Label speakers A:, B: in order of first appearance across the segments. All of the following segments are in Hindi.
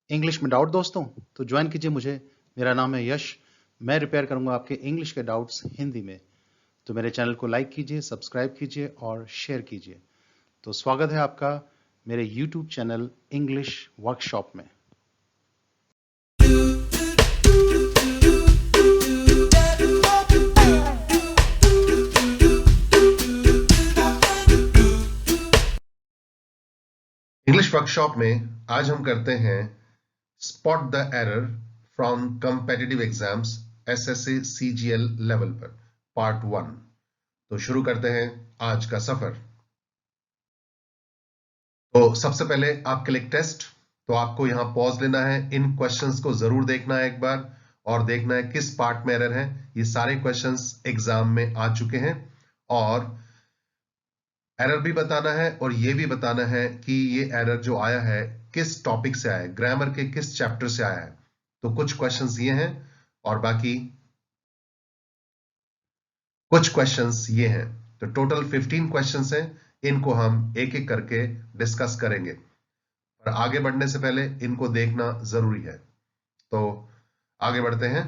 A: इंग्लिश में डाउट दोस्तों तो ज्वाइन कीजिए मुझे। मेरा नाम है यश। मैं रिपेयर करूंगा आपके इंग्लिश के डाउट्स हिंदी में। तो मेरे चैनल को लाइक कीजिए, सब्सक्राइब कीजिए और शेयर कीजिए। तो स्वागत है आपका मेरे यूट्यूब चैनल इंग्लिश वर्कशॉप में।
B: इंग्लिश वर्कशॉप में आज हम करते हैं spot the error from competitive exams SSC CGL level पर पार्ट 1। तो शुरू करते हैं आज का सफर। तो सबसे पहले आपके लिए टेस्ट। तो आपको यहां पॉज लेना है, इन क्वेश्चंस को जरूर देखना है एक बार और देखना है किस पार्ट में एरर है। ये सारे क्वेश्चंस एग्जाम में आ चुके हैं और एरर भी बताना है और ये भी बताना है कि ये एरर जो आया है किस टॉपिक से आया है, ग्रामर के किस चैप्टर से आया है। तो कुछ क्वेश्चंस ये हैं और बाकी कुछ क्वेश्चंस ये हैं। तो टोटल 15 क्वेश्चंस हैं। इनको हम एक एक करके डिस्कस करेंगे, पर आगे बढ़ने से पहले इनको देखना जरूरी है। तो आगे बढ़ते हैं।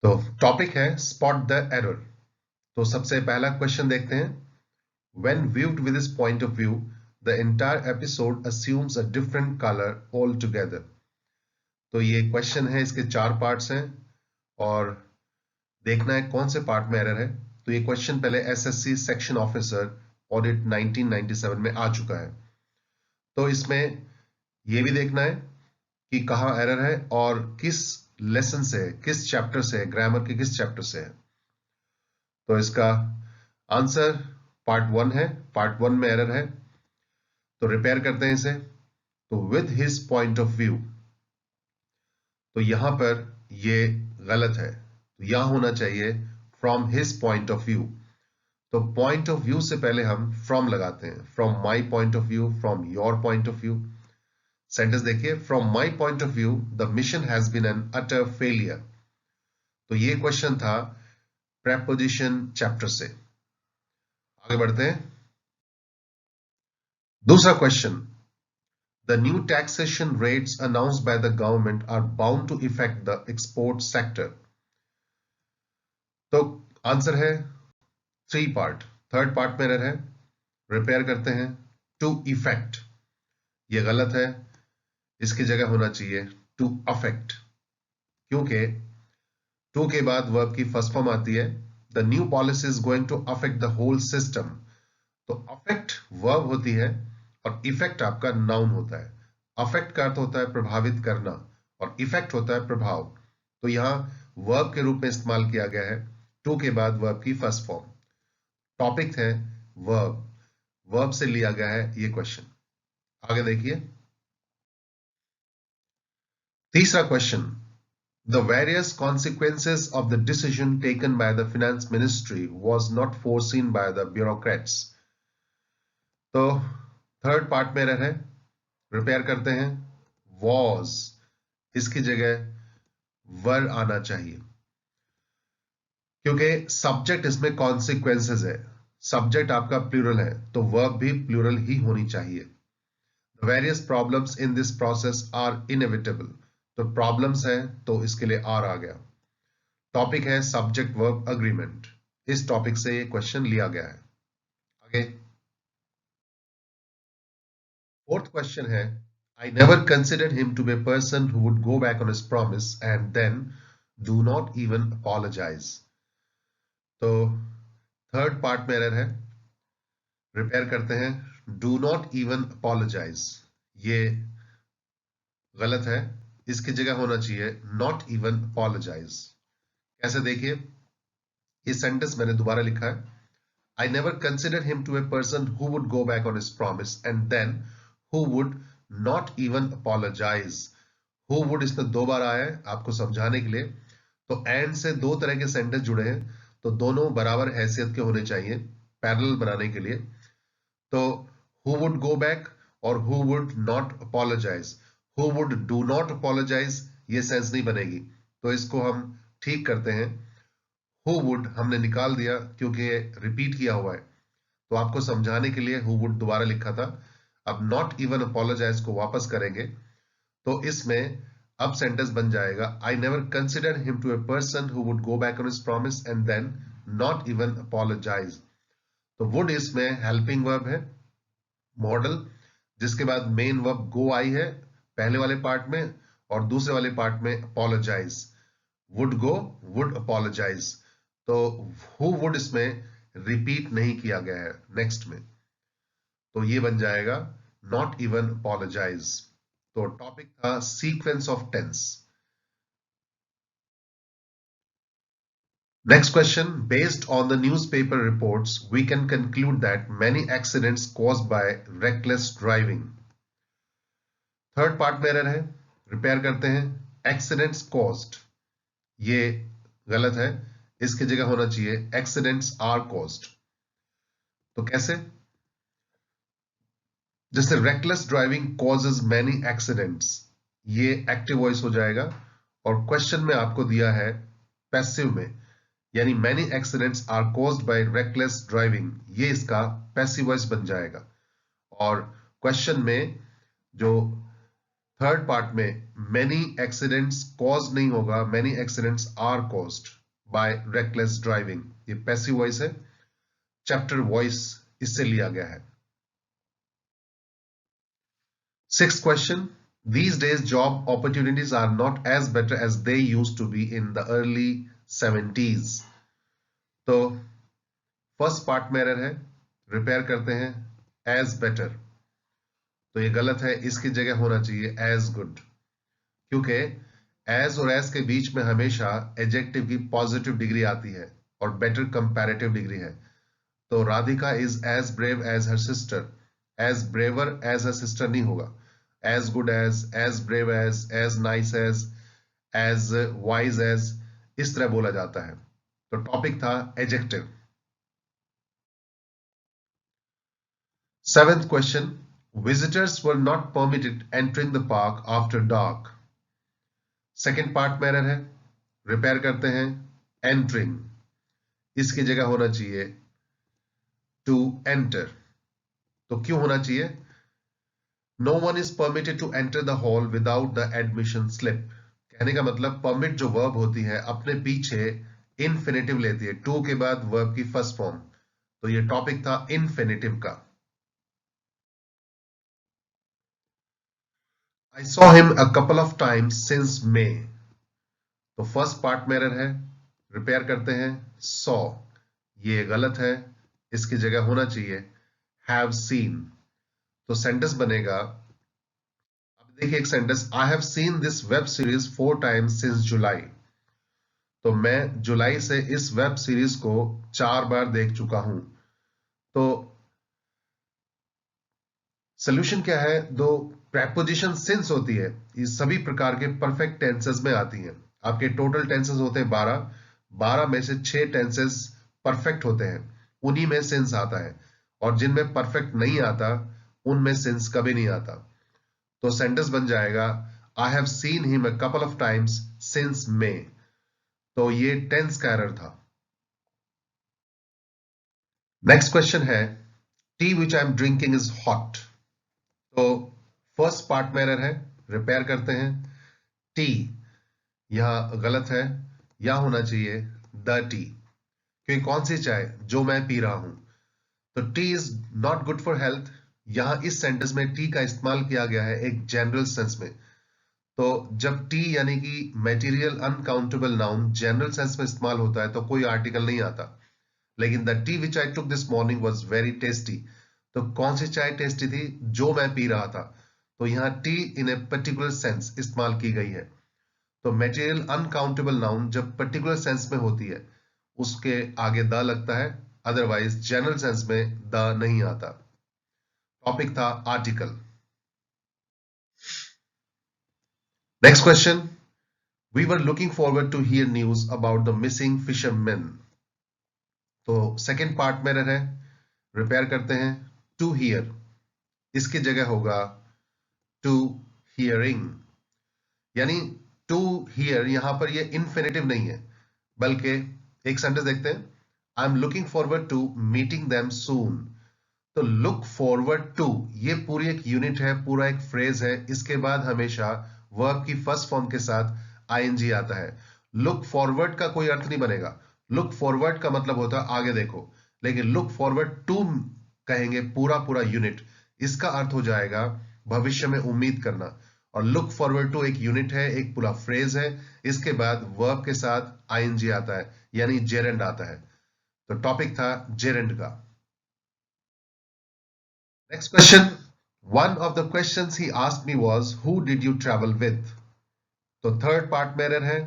B: तो टॉपिक है स्पॉट द एरर। तो सबसे पहला क्वेश्चन देखते हैं। When viewed with this point of view, the entire episode assumes a different color altogether. तो ये क्वेश्चन है, इसके 4 पार्ट्स हैं और देखना है कौन से पार्ट में एरर है। तो ये क्वेश्चन पहले एसएससी सेक्शन ऑफिसर ऑडिट 1997 में आ चुका है। तो इसमें ये भी देखना है कि कहाँ एरर है और किस लेसन से, किस चैप्टर से, ग्रामर के किस चैप्टर से है। तो इसका आंसर पार्ट 1 है। पार्ट 1 में एरर है, तो रिपेयर करते हैं इसे। तो with his point of view, तो यहां पर ये गलत है। तो यहां होना चाहिए from his point of view. तो पॉइंट ऑफ व्यू से पहले हम फ्रॉम लगाते हैं। From my point of view, from your point of view. Sentence देखिए, from my point of view the mission has been an utter failure. तो ये क्वेश्चन था प्रेपोजिशन चैप्टर से। आगे बढ़ते हैं। दूसरा question, the new taxation rates announced by the government are bound to affect the export sector. तो आंसर है 3 पार्ट। थर्ड पार्ट में एरर है, रिपेयर करते हैं। टू इफेक्ट, ये गलत है, इसकी जगह होना चाहिए टू अफेक्ट, क्योंकि टू के बाद वर्ब की फर्स्ट फॉर्म आती है। The new policy is going to affect the whole system. तो अफेक्ट वर्ब होती है और इफेक्ट आपका नाउन होता है। अफेक्ट का अर्थ होता है प्रभावित करना और इफेक्ट होता है प्रभाव। तो यहां वर्ब के रूप में इस्तेमाल किया गया है टू के बाद वर्ब की फर्स्ट फॉर्म। टॉपिक है वर्ब, वर्ब से लिया गया है ये क्वेश्चन। आगे देखिए। तीसरा question, the various consequences of the decision taken by the finance ministry was not foreseen by the bureaucrats. तो थर्ड पार्ट में एरर है, रिपेयर करते हैं। वॉज, इसकी जगह वर आना चाहिए, क्योंकि सब्जेक्ट इसमें कॉन्सिक्वेंसेस है। सब्जेक्ट आपका प्लूरल है तो वर्ब भी प्लूरल ही होनी चाहिए। The various problems in this process are inevitable. तो प्रॉब्लम्स है तो इसके लिए आर आ गया। टॉपिक है सब्जेक्ट वर्ब अग्रीमेंट। इस टॉपिक से ये क्वेश्चन लिया गया है। आगे फोर्थ क्वेश्चन है, I never considered him to be a person who would go back on his promise and then do not even apologize. तो थर्ड पार्ट में एरर है, रिपेयर करते हैं। डू नॉट इवन अपोलोजाइज, ये गलत है, इसकी जगह होना चाहिए नॉट इवन अपोलोजाइज। कैसे देखिए, ये सेंटेंस मैंने दोबारा लिखा है। I never considered him to be a person who would go back on his promise and then who would not even apologize. Who would इसमें 2 बार आया है आपको समझाने के लिए। तो एंड से 2 तरह के सेंटेंस जुड़े हैं, तो दोनों बराबर हैसियत के होने चाहिए पैरेलल बनाने के लिए। तो who would go back और who would not apologize, who would do not apologize, ये सेंस नहीं बनेगी। तो इसको हम ठीक करते हैं। who would हमने निकाल दिया क्योंकि रिपीट किया हुआ है, तो आपको समझाने के लिए who would दोबारा लिखा था। अब not even apologize को वापस करेंगे, तो इसमें अब सेंटेंस बन जाएगा I never considered him to a person who would go back on his promise and then not even apologize। तो would इसमें हेल्पिंग वर्ब है, मॉडल, जिसके बाद मेन वर्ब go आई है पहले वाले पार्ट में और दूसरे वाले पार्ट में apologize। would go, would apologize। तो who would इसमें रिपीट नहीं किया गया है नेक्स्ट में, तो ये बन जाएगा not even apologize। तो टॉपिक था sequence of tense. Next question, based on the newspaper reports, we can conclude that many accidents caused by reckless driving। Third part में एरर है, रिपेयर करते हैं। एक्सीडेंट्स कॉज्ड, ये गलत है, इसकी जगह होना चाहिए एक्सीडेंट्स आर कॉज्ड। तो कैसे? जैसे reckless driving causes many accidents, ये एक्टिव वॉइस हो जाएगा और क्वेश्चन में आपको दिया है पैसिव में, यानी many accidents are caused by reckless driving, ये इसका पैसिव वॉइस बन जाएगा। और क्वेश्चन में जो थर्ड पार्ट में मैनी एक्सीडेंट्स कॉज नहीं होगा, many accidents are caused by reckless driving, ये पैसिव वॉइस है, चैप्टर वॉइस इससे लिया गया है। Sixth question, these days job opportunities are not as better as they used to be in the early 70s। तो फर्स्ट पार्ट में एरर है, रिपेयर करते हैं as better, तो ये गलत है, इसकी जगह होना चाहिए as good, क्योंकि as और as के बीच में हमेशा एडजेक्टिव की पॉजिटिव डिग्री आती है और बेटर कंपैरेटिव डिग्री है। तो Radhika is as brave as her sister, as braver as her sister नहीं होगा, as good as brave as nice as wise as, इस तरह बोला जाता है। तो टॉपिक था adjective. Seventh question, visitors were not permitted entering the park after dark. Second part में एरर है, रिपेयर करते हैं एंटरिंग, इसकी जगह होना चाहिए टू एंटर। तो क्यों होना चाहिए? No one is permitted to enter the hall without the admission slip। कहने का मतलब परमिट जो वर्ब होती है अपने पीछे इन्फिनेटिव लेती है, टू के बाद वर्ब की फर्स्ट फॉर्म, तो ये टॉपिक था इन्फिनेटिव का। I saw him a couple of times since May। तो फर्स्ट पार्ट में एरर है, रिपेयर करते हैं saw, ये गलत है, इसकी जगह होना चाहिए have seen। तो सेंटेंस बनेगा, अब देखिए एक sentence, I have seen this web series 4 times since July। तो मैं जुलाई से इस वेब सीरीज को 4 बार देख चुका हूं। तो सोल्यूशन क्या है? दो प्रेपोजिशन सिंस होती है, ये सभी प्रकार के परफेक्ट टेंसेस में आती हैं। आपके टोटल टेंसेस होते हैं 12, 12 में से 6 टेंसेस परफेक्ट होते हैं, उन्हीं में सिंस आता है, और जिनमें परफेक्ट नहीं आता उनमें सिंस कभी नहीं आता। तो सेंटेंस बन जाएगा I have seen him a couple of times since May. तो ये टेंस का एरर था। नेक्स्ट क्वेश्चन है, tea which I am drinking is hot. तो फर्स्ट पार्ट में एरर है, रिपेयर करते हैं टी, यहां गलत है, यहां होना चाहिए द टी, क्योंकि कौन सी चाय? जो मैं पी रहा हूं। तो T is not good for health, यहां इस सेंटेंस में टी का इस्तेमाल किया गया है एक जनरल सेंस में। तो जब टी यानी कि material uncountable noun general sense में इस्तेमाल होता है तो कोई आर्टिकल नहीं आता। लेकिन the T which I took this morning was very tasty, तो कौन सी चाय टेस्टी थी? जो मैं पी रहा था। तो यहां टी इन ए पर्टिकुलर सेंस इस्तेमाल की गई है। तो मटेरियल अनकाउंटेबल नाउन जब पर्टिकुलर सेंस में होती है उसके आगे द लगता है, अदरवाइज जनरल सेंस में द नहीं आता। टॉपिक था article. Next question, we were looking forward to hear news about the missing fisherman. तो सेकेंड पार्ट में है, रिपेयर करते हैं टू हियर, इसकी जगह होगा टू हियरिंग, यानी टू हियर यहां पर ये इन्फिनेटिव नहीं है बल्कि एक सेंटेंस देखते हैं, I am looking forward to meeting them soon. तो लुक फॉरवर्ड टू ये पूरी एक यूनिट है, पूरा एक फ्रेज है, इसके बाद हमेशा वर्ब की फर्स्ट फॉर्म के साथ आईएनजी आता है। लुक फॉरवर्ड का कोई अर्थ नहीं बनेगा, लुक फॉरवर्ड का मतलब होता है आगे देखो, लेकिन लुक फॉरवर्ड टू कहेंगे पूरा पूरा यूनिट, इसका अर्थ हो जाएगा भविष्य में उम्मीद करना। और लुक फॉरवर्ड टू एक यूनिट है, एक पूरा फ्रेज है, इसके बाद वर्ब के साथ आईएनजी आता है, यानी जेरेंड आता है। तो टॉपिक था जेरेंड का। Next question. One of the questions he asked me was, who did you travel with? तो थर्ड पार्ट में एरर है,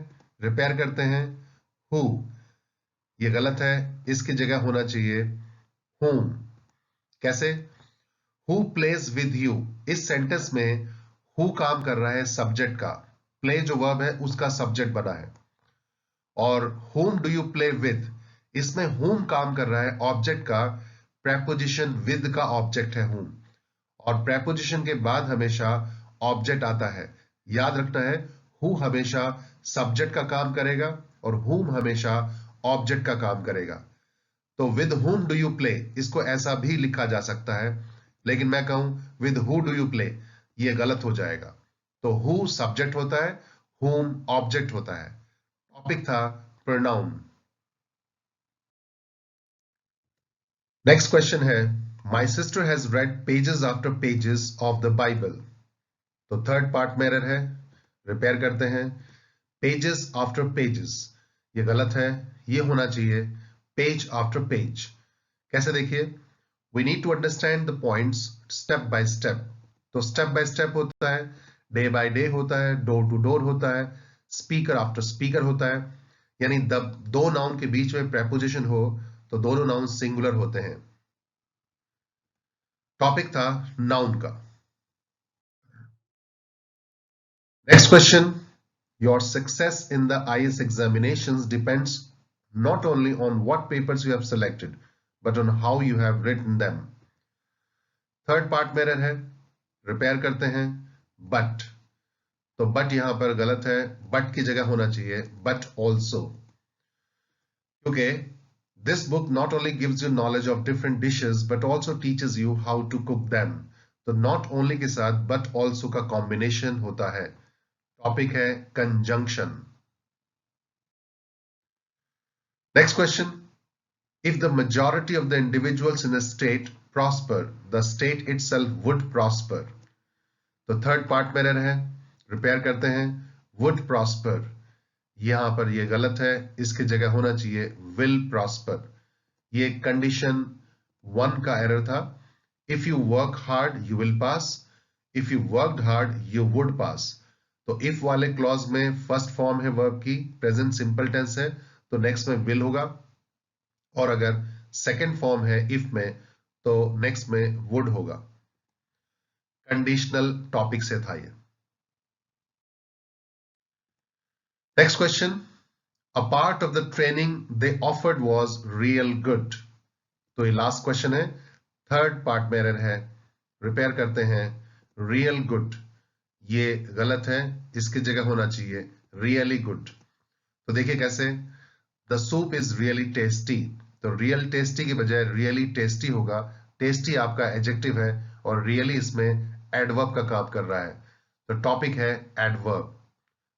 B: रिपेयर करते हैं। who ये गलत है, इसकी जगह होना चाहिए whom। कैसे? who plays with you, इस सेंटेंस में who काम कर रहा है सब्जेक्ट का, प्ले जो वर्ब है उसका सब्जेक्ट बना है। और whom do you play with, इसमें whom काम कर रहा है ऑब्जेक्ट का, प्रेपोजिशन with का ऑब्जेक्ट है whom, और प्रेपोजिशन के बाद हमेशा ऑब्जेक्ट आता है। याद रखना है, हु हमेशा सब्जेक्ट का काम करेगा और whom हमेशा ऑब्जेक्ट का काम करेगा। तो with whom do you play, इसको ऐसा भी लिखा जा सकता है, लेकिन मैं कहूं with who do you play, ये गलत हो जाएगा। तो हु सब्जेक्ट होता है, whom ऑब्जेक्ट होता है। टॉपिक था प्रोनाउन। नेक्स्ट क्वेश्चन है, my sister has red pages after pages of the Bible. तो थर्ड पार्ट में एरर है, रिपेयर करते हैं। पेजेस आफ्टर पेजेस ये गलत है, ये होना चाहिए पेज आफ्टर पेज। कैसे देखिए, we need to understand the points step by step. तो स्टेप बाय स्टेप होता है, डे बाय डे होता है, डोर टू डोर होता है, स्पीकर आफ्टर स्पीकर होता है, यानी दो नाउन के बीच में प्रेपोजिशन हो तो दोनों नाउन सिंगुलर होते हैं। टॉपिक था नाउन का। Next question, your success in the IAS examinations depends not only on what papers you have selected but on how you have written them. Third part में एरर है, रिपेयर करते हैं। बट, तो बट यहां पर गलत है, बट की जगह होना चाहिए बट ऑल्सो, क्योंकि this book not only gives you knowledge of different dishes but also teaches you how to cook them. तो not only के साथ but also का कॉम्बिनेशन होता है। टॉपिक है conjunction. Next question, if the majority of the individuals in a state prosper, the state itself would prosper. तो थर्ड पार्ट में एरर है, रिपेयर करते हैं। would prosper यहां पर ये गलत है, इसकी जगह होना चाहिए will prosper। ये कंडीशन 1 का एरर था। If you work hard you will pass, if you worked hard you would पास। तो इफ वाले क्लॉज में फर्स्ट फॉर्म है वर्ब की, प्रेजेंट सिंपल टेंस है, तो नेक्स्ट में विल होगा, और अगर सेकेंड फॉर्म है इफ में तो नेक्स्ट में वुड होगा। कंडीशनल टॉपिक से था ये। Next question, a part of the training they offered was real good. तो ये लास्ट क्वेश्चन है, थर्ड पार्ट में एरर है, रिपेयर करते हैं। रियल गुड ये गलत है, इसकी जगह होना चाहिए रियली गुड। तो देखिए कैसे, the soup is really tasty, तो रियल टेस्टी की बजाय रियली टेस्टी होगा। टेस्टी आपका एडजेक्टिव है और रियली इसमें एडवर्ब का काम कर रहा है, तो टॉपिक है एडवर्ब।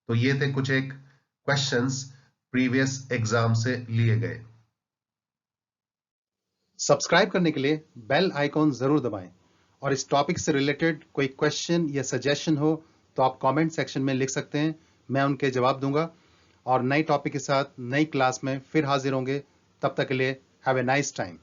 B: तो ये थे कुछ एक क्वेश्चंस प्रीवियस एग्जाम से लिए गए।
A: सब्सक्राइब करने के लिए बेल आइकॉन जरूर दबाएं, और इस टॉपिक से रिलेटेड कोई क्वेश्चन या सजेशन हो तो आप कमेंट सेक्शन में लिख सकते हैं, मैं उनके जवाब दूंगा। और नई टॉपिक के साथ नई क्लास में फिर हाजिर होंगे, तब तक के लिए हैव ए नाइस टाइम।